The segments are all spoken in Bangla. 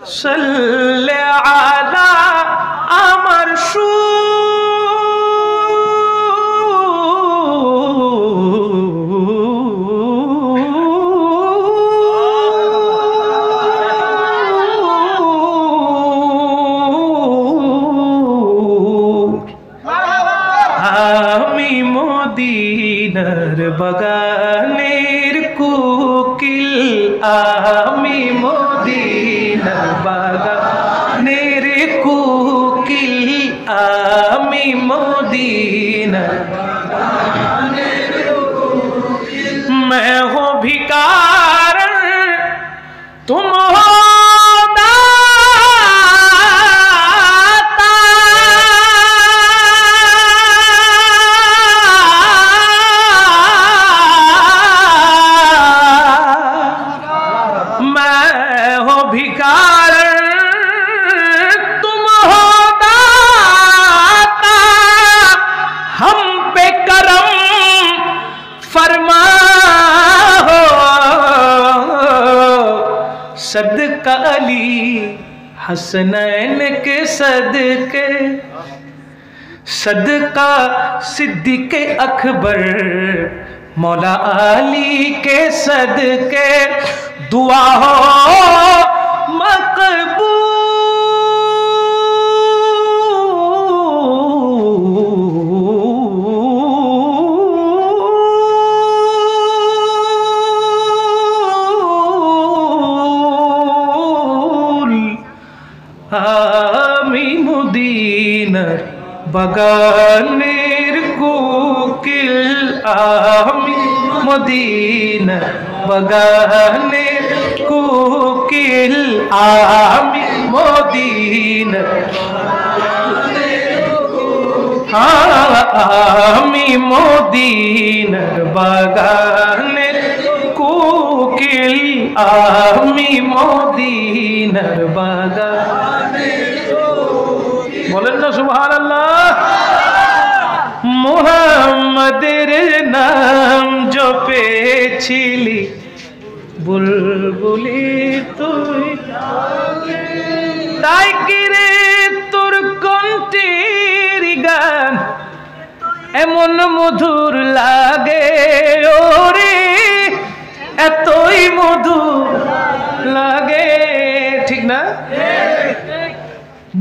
সাল্লি আলা আমার আমি মদিনার বাগানের কোকিল, আমি মদিনার বাগানের কোকিল, আমি মদিনার বাগানের কোকিল। मैं हूँ भिकार तुम हो भिकार तुम हो दाता, हम पे करम फरमा हो। सदका अली हसनैन के सदके, सदका सिद्दीक़ अकबर मौला अली के सदके, दुआ हो मकबूल। আমি মদিনার বাগানের কোকিল, আমি মদিনার বাগানের কোকিল, আমি মদিনার আমি মদিনার বাগানের কোকিল, আমি মদিনার বাগানের। বলেন না সুবহানাল্লাহ। মুহাম্মাদের নাম জপেছিলি বুলবুলি তুই, তাই কি রে তোর কণ্ঠের গান এমন মধুর লাগে, ওরে এতই মধুর লাগে, ঠিক না?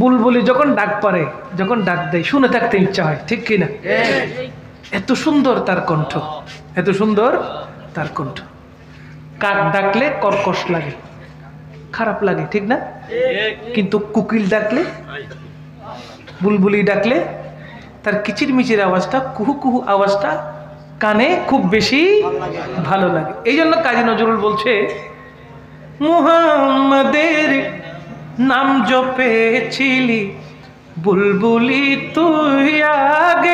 বুলবুলি যখন ডাক পারে, যখন ডাক দেয় শুনে থাকতে ইচ্ছা হয়, ঠিক কিনা? এত সুন্দর তার কণ্ঠ, এত সুন্দর তার কণ্ঠ। কাক ডাকলে কর্কশ লাগে, খারাপ লাগে, ঠিক না? কিন্তু কোকিল ডাকলে, বুলবুলি ডাকলে তার কিচির মিচির আওয়াজটা, কুহু কুহু আওয়াজটা কানে খুব বেশি ভালো লাগে। এই জন্য কাজী নজরুল বলছে, মুহাম্মাদের নাম জপেছিলি বুলবুলি তুই আগে,